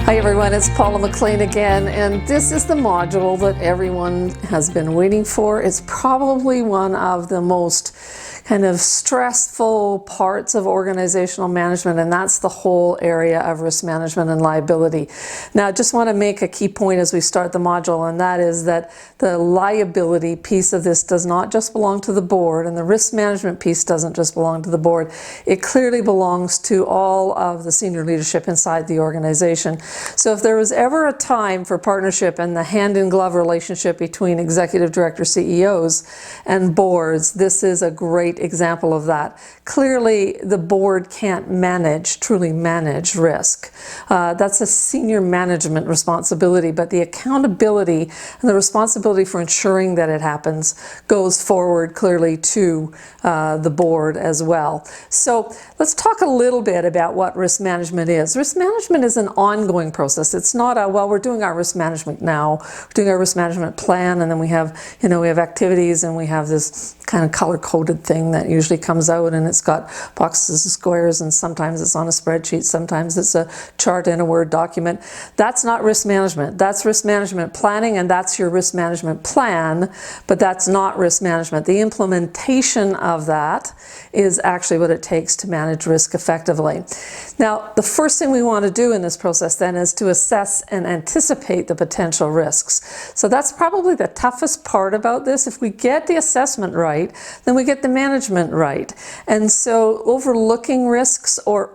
Hi everyone, it's Paula MacLean again, and this is the module that everyone has been waiting for. It's probably one of the most kind of stressful parts of organizational management, and that's the whole area of risk management and liability. Now, I just want to make a key point as we start the module, and that is that the liability piece of this does not just belong to the board, and the risk management piece doesn't just belong to the board. It clearly belongs to all of the senior leadership inside the organization. So if there was ever a time for partnership and the hand-in-glove relationship between executive director CEOs and boards, this is a great example of that. Clearly, the board can't truly manage risk. That's a senior management responsibility, but the accountability and the responsibility for ensuring that it happens goes forward clearly to the board as well. So let's talk a little bit about what risk management is. Risk management is an ongoing process. It's not a, well, we're doing our risk management now, we're doing our risk management plan, and then we have activities, and we have this kind of color-coded thing that usually comes out, and it's got boxes and squares, and sometimes it's on a spreadsheet, sometimes it's a chart in a Word document. That's not risk management. That's risk management planning, and that's your risk management plan, but that's not risk management. The implementation of that is actually what it takes to manage risk effectively. Now, the first thing we want to do in this process then is to assess and anticipate the potential risks. So that's probably the toughest part about this. If we get the assessment right, then we get the management right. And so overlooking risks or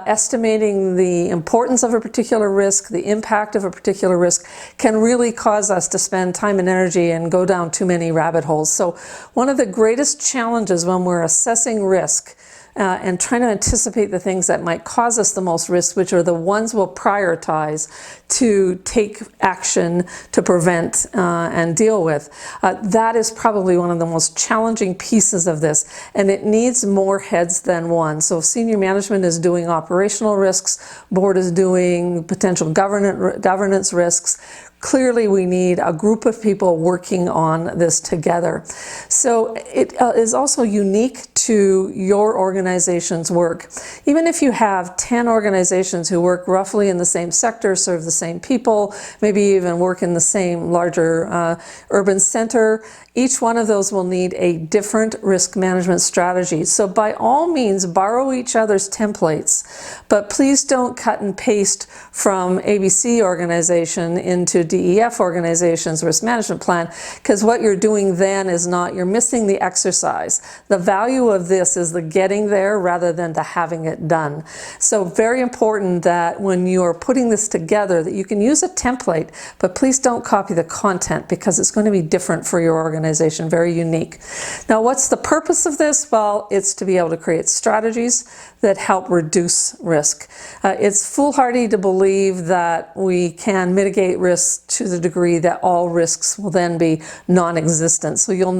estimating the importance of a particular risk, the impact of a particular risk, can really cause us to spend time and energy and go down too many rabbit holes. So one of the greatest challenges when we're assessing risk and trying to anticipate the things that might cause us the most risk, which are the ones we'll prioritize to take action to prevent and deal with. That is probably one of the most challenging pieces of this, and it needs more heads than one. So senior management is doing operational risks, board is doing potential governance risks. Clearly, we need a group of people working on this together. So it is also unique to your organization's work. Even if you have 10 organizations who work roughly in the same sector, serve the same people, maybe even work in the same larger urban center, each one of those will need a different risk management strategy. So by all means, borrow each other's templates, but please don't cut and paste from ABC organization into DEF organization's risk management plan, because what you're doing then is you're missing the exercise. The value of this is the getting there rather than the having it done. So very important that when you're putting this together that you can use a template, but please don't copy the content because it's going to be different for your organization, very unique. Now, what's the purpose of this? Well, it's to be able to create strategies that help reduce risk. It's foolhardy to believe that we can mitigate risks to the degree that all risks will then be non-existent. So you'll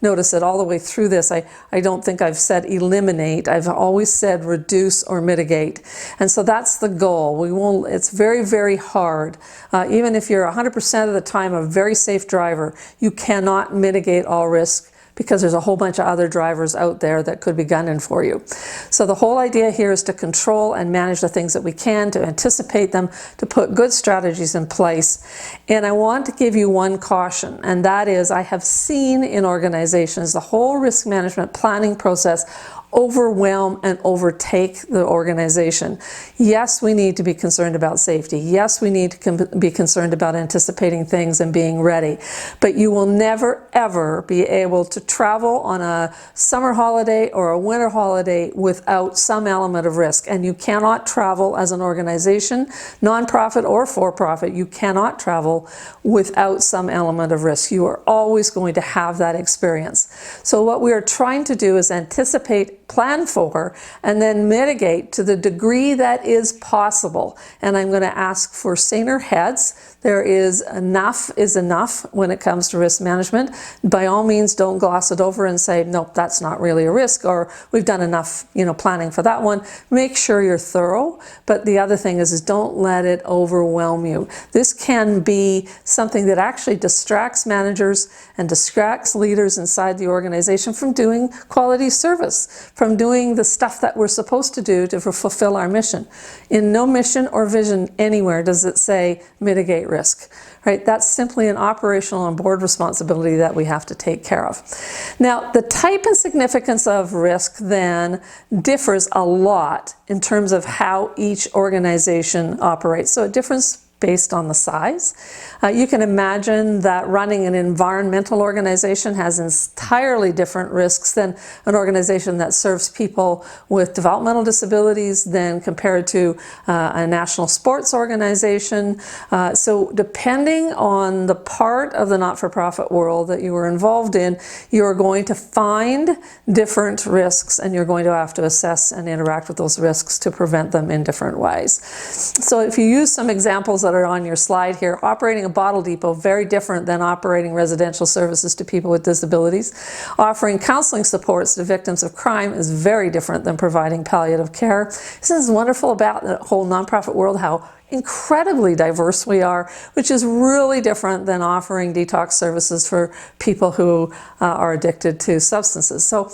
notice that all the way through this, I don't think I've said eliminate. I've always said reduce or mitigate. And so that's the goal. It's very, very hard. Even if you're 100% of the time a very safe driver, you cannot mitigate all risk, because there's a whole bunch of other drivers out there that could be gunning for you. So the whole idea here is to control and manage the things that we can, to anticipate them, to put good strategies in place. And I want to give you one caution, and that is I have seen in organizations the whole risk management planning process overwhelm and overtake the organization. Yes, we need to be concerned about safety. Yes, we need to be concerned about anticipating things and being ready. But you will never, ever be able to travel on a summer holiday or a winter holiday without some element of risk. And you cannot travel as an organization, nonprofit or for-profit, you cannot travel without some element of risk. You are always going to have that experience. So what we are trying to do is anticipate, plan for, and then mitigate to the degree that is possible. And I'm going to ask for saner heads. There is enough when it comes to risk management. By all means, don't gloss it over and say, nope, that's not really a risk, or we've done enough, planning for that one. Make sure you're thorough. But the other thing is don't let it overwhelm you. This can be something that actually distracts managers and distracts leaders inside the organization from doing quality service, from doing the stuff that we're supposed to do to fulfill our mission. In no mission or vision anywhere does it say mitigate risk. Right? That's simply an operational and board responsibility that we have to take care of. Now, the type and significance of risk then differs a lot in terms of how each organization operates. So it differs based on the size. You can imagine that running an environmental organization has entirely different risks than an organization that serves people with developmental disabilities than compared to a national sports organization. So depending on the part of the not-for-profit world that you are involved in, you're going to find different risks, and you're going to have to assess and interact with those risks to prevent them in different ways. So if you use some examples that are on your slide here, operating a bottle depot, very different than operating residential services to people with disabilities. Offering counseling supports to victims of crime is very different than providing palliative care. This is wonderful about the whole nonprofit world, how incredibly diverse we are, which is really different than offering detox services for people who are addicted to substances. So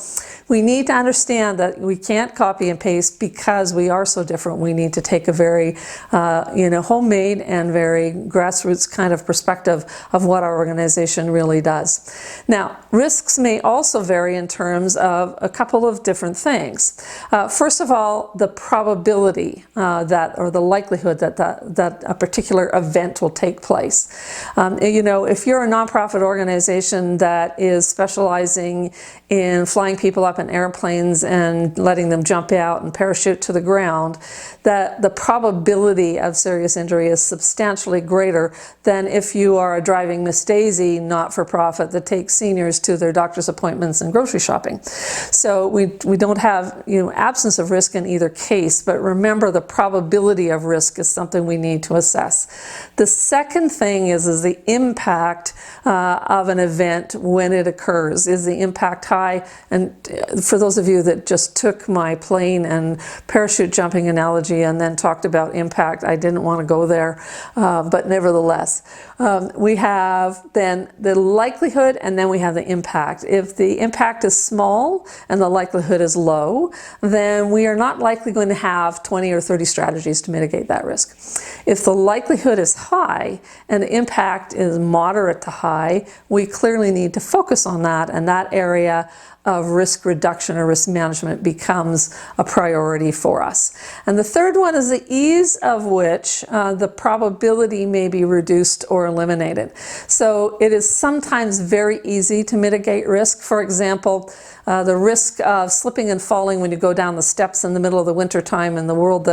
we need to understand that we can't copy and paste because we are so different. We need to take a very homemade and very grassroots kind of perspective of what our organization really does. Now, risks may also vary in terms of a couple of different things. First of all, the probability or the likelihood that a particular event will take place. If you're a nonprofit organization that is specializing in flying people up in airplanes and letting them jump out and parachute to the ground, that the probability of serious injury is substantially greater than if you are a driving Miss Daisy not-for-profit that takes seniors to their doctor's appointments and grocery shopping. So we don't have absence of risk in either case, but remember the probability of risk is something we need to assess. The second thing is the impact of an event when it occurs. Is the impact high? And for those of you that just took my plane and parachute jumping analogy and then talked about impact, I didn't want to go there, but nevertheless, we have then the likelihood and then we have the impact. If the impact is small and the likelihood is low, then we are not likely going to have 20 or 30 strategies to mitigate that risk. If the likelihood is high and the impact is moderate to high, we clearly need to focus on that, and that area of risk reduction or risk management becomes a priority for us. And the third one is the ease of which the probability may be reduced or eliminated. So it is sometimes very easy to mitigate risk. For example, the risk of slipping and falling when you go down the steps in the middle of the winter time in the world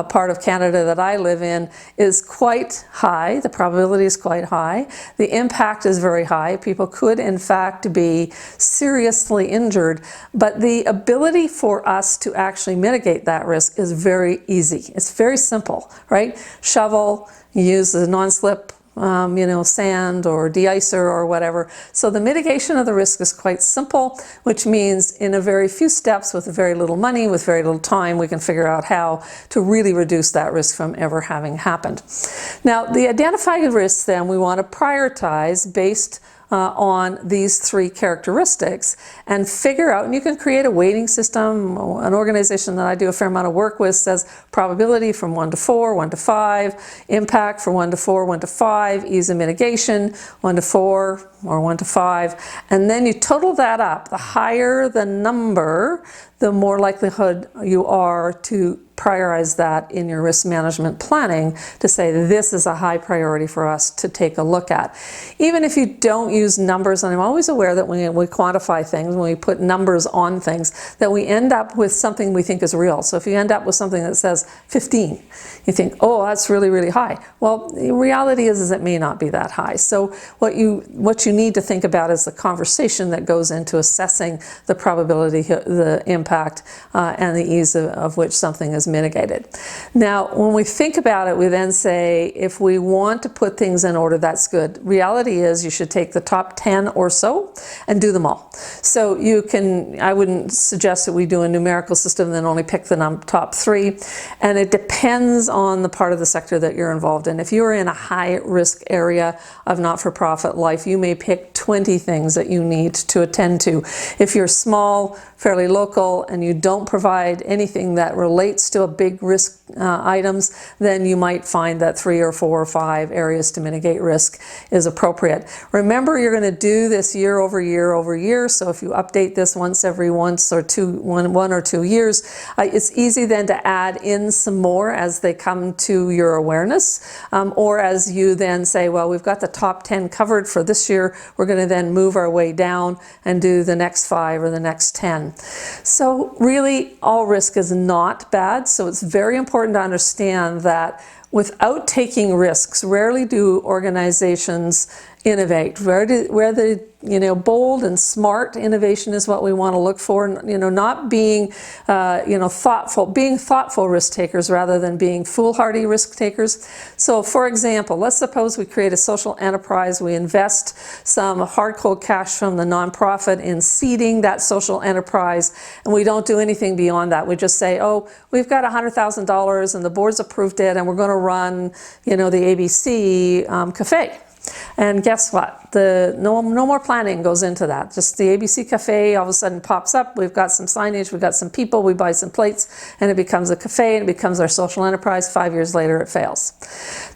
part of Canada that I live in is quite high. The probability is quite high. The impact is very high. People could in fact be seriously injured, but the ability for us to actually mitigate that risk is very easy. It's very simple, right? Shovel, use the non-slip sand or de-icer or whatever. So the mitigation of the risk is quite simple, which means in a very few steps with very little money, with very little time, we can figure out how to really reduce that risk from ever having happened. Now, the identified risks then we want to prioritize based on these three characteristics and figure out, and you can create a weighting system. An organization that I do a fair amount of work with says probability from 1 to 4, 1 to 5, impact from 1 to 4, 1 to 5, ease of mitigation, 1 to 4 or 1 to 5, and then you total that up. The higher the number, the more likelihood you are to prioritize that in your risk management planning to say this is a high priority for us to take a look at. Even if you don't use numbers, and I'm always aware that when we quantify things, when we put numbers on things, that we end up with something we think is real. So if you end up with something that says 15, you think, oh, that's really, really high. Well, the reality is it may not be that high. So what you need to think about is the conversation that goes into assessing the probability, the impact, and the ease of which something is mitigated. Now, when we think about it, we then say, if we want to put things in order, that's good. Reality is you should take the top 10 or so and do them all. So I wouldn't suggest that we do a numerical system and then only pick the top 3. And it depends on the part of the sector that you're involved in. If you're in a high risk area of not-for-profit life, you may pick 20 things that you need to attend to. If you're small, fairly local, and you don't provide anything that relates to a big risk items, then you might find that 3 or 4 or 5 areas to mitigate risk is appropriate. Remember, you're going to do this year over year over year, so if you update this one or 2 years, it's easy then to add in some more as they come to your awareness, or as you then say, well, we've got the top 10 covered for this year, we're going to then move our way down and do the next 5 or the next 10. So really, all risk is not bad, so it's very important to understand that without taking risks, rarely do organizations innovate. Where the bold and smart innovation is what we want to look for. Not being thoughtful risk takers rather than being foolhardy risk takers. So, for example, let's suppose we create a social enterprise. We invest some hard cold cash from the nonprofit in seeding that social enterprise, and we don't do anything beyond that. We just say, oh, we've got $100,000 and the board's approved it, and we're going to run, the ABC cafe. And guess what? No more planning goes into that. Just the ABC Cafe all of a sudden pops up. We've got some signage, we've got some people, we buy some plates, and it becomes a cafe, and it becomes our social enterprise. 5 years later, it fails.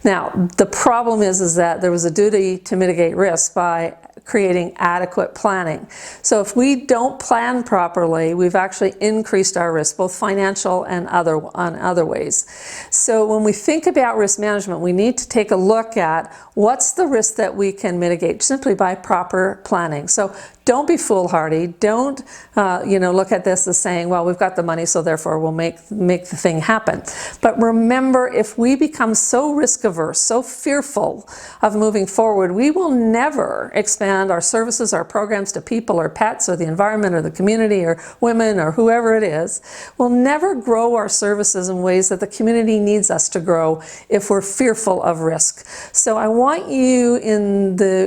Now, the problem is that there was a duty to mitigate risk by creating adequate planning. So if we don't plan properly, we've actually increased our risk, both financial and other ways. So when we think about risk management, we need to take a look at what's the risk that we can mitigate simply by proper planning. So don't be foolhardy. Don't look at this as saying, well, we've got the money, so therefore we'll make the thing happen. But remember, if we become so risk averse, so fearful of moving forward, we will never expand our services, our programs to people or pets or the environment or the community or women or whoever it is. We'll never grow our services in ways that the community needs us to grow if we're fearful of risk. So I want you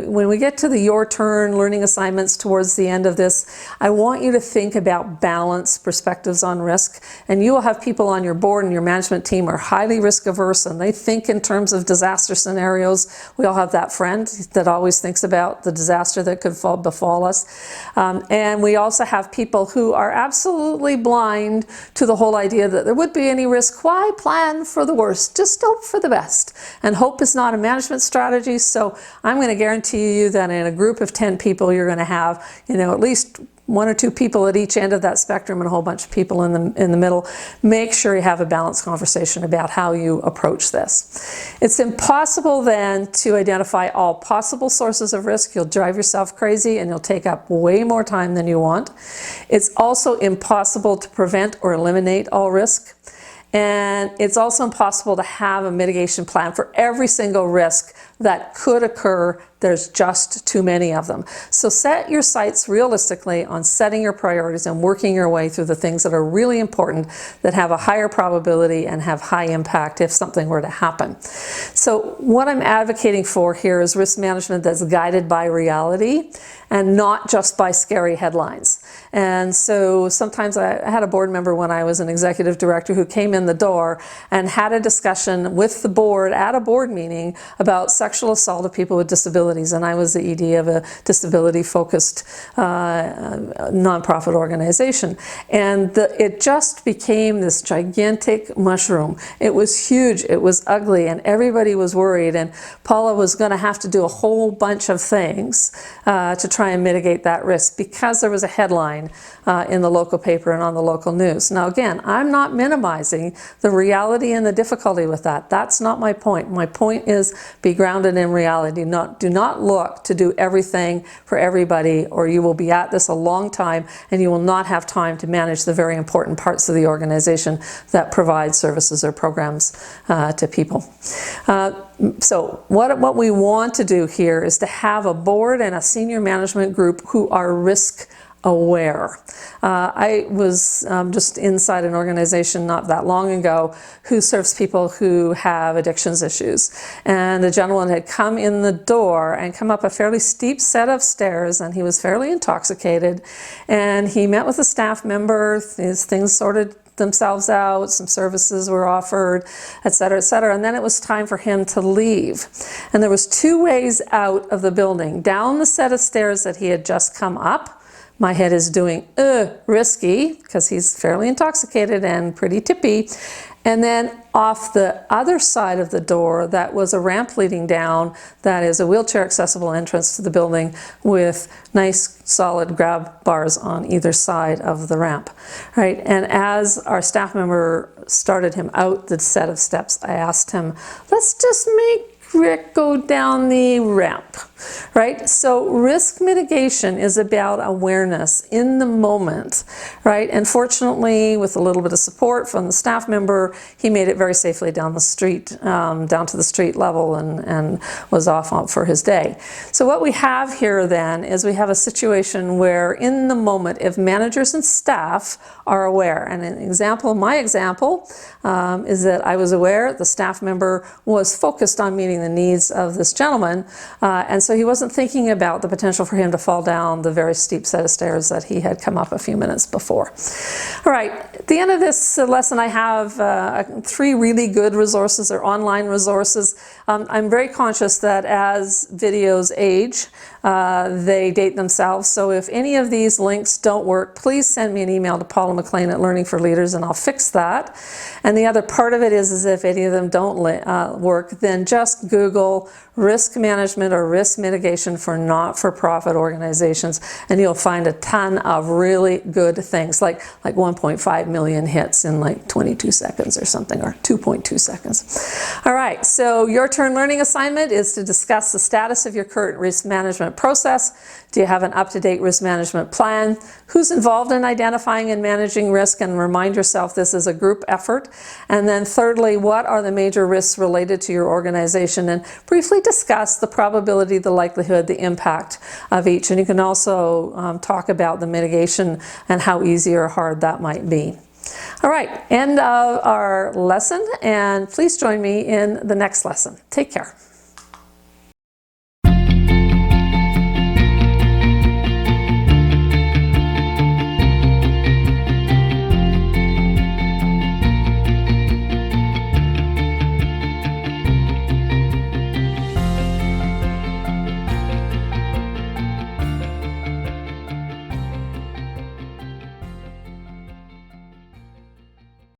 when we get to the your turn learning assignments towards the end of this, I want you to think about balanced perspectives on risk. And you will have people on your board and your management team are highly risk averse, and they think in terms of disaster scenarios. We all have that friend that always thinks about the disaster that could befall us. And we also have people who are absolutely blind to the whole idea that there would be any risk. Why plan for the worst? Just hope for the best. And hope is not a management strategy. So I'm going to guarantee you that in a group of 10 people, you're going to have at least 1 or 2 people at each end of that spectrum and a whole bunch of people in the middle. Make sure you have a balanced conversation about how you approach this. It's impossible then to identify all possible sources of risk. You'll drive yourself crazy and you'll take up way more time than you want. It's also impossible to prevent or eliminate all risk. And it's also impossible to have a mitigation plan for every single risk that could occur. There's just too many of them. So set your sights realistically on setting your priorities and working your way through the things that are really important, that have a higher probability and have high impact if something were to happen. So what I'm advocating for here is risk management that's guided by reality and not just by scary headlines. And so sometimes I had a board member when I was an executive director who came in the door and had a discussion with the board at a board meeting about sexual assault of people with disabilities. And I was the ED of a disability-focused nonprofit organization. And it just became this gigantic mushroom. It was huge, it was ugly, and everybody was worried. And Paula was going to have to do a whole bunch of things to try and mitigate that risk because there was a headline in the local paper and on the local news. Now again, I'm not minimizing the reality and the difficulty with that. That's not my point. My point is be grounded in reality. Do not look to do everything for everybody, or you will be at this a long time and you will not have time to manage the very important parts of the organization that provide services or programs to people. So what we want to do here is to have a board and a senior management group who are risk aware. I was just inside an organization not that long ago who serves people who have addictions issues. And the gentleman had come in the door and come up a fairly steep set of stairs, and he was fairly intoxicated. And he met with a staff member. Things sort of themselves out, some services were offered, et cetera, et cetera. And then it was time for him to leave. And there was 2 ways out of the building. Down the set of stairs that he had just come up. My head is doing, risky, because he's fairly intoxicated and pretty tippy. And then off the other side of the door, that was a ramp leading down. That is a wheelchair accessible entrance to the building with nice solid grab bars on either side of the ramp, right? And as our staff member started him out the set of steps, I asked him, let's just make Rick go down the ramp, right? So risk mitigation is about awareness in the moment, right? And fortunately, with a little bit of support from the staff member, he made it very safely down the street, down to the street level, and was off for his day. So what we have here then is we have a situation where in the moment, if managers and staff are aware, and an example, my example, is that I was aware the staff member was focused on meeting the needs of this gentleman, and so he wasn't thinking about the potential for him to fall down the very steep set of stairs that he had come up a few minutes before. All right, at the end of this lesson I have 3 really good resources or online resources. I'm very conscious that as videos age, they date themselves, so if any of these links don't work, please send me an email to Paula MacLean at Learning for Leaders and I'll fix that. And the other part of it is if any of them don't work, then just Google risk management or risk mitigation for not-for-profit organizations, and you'll find a ton of really good things, like 1.5 million hits in like 22 seconds or something, or 2.2 seconds. All right, so your turn learning assignment is to discuss the status of your current risk management process. Do you have an up-to-date risk management plan? Who's involved in identifying and managing risk? And remind yourself this is a group effort. And then thirdly, what are the major risks related to your organization? And briefly discuss the probability, the likelihood, the impact of each. And you can also talk about the mitigation and how easy or hard that might be. All right, end of our lesson, and please join me in the next lesson. Take care.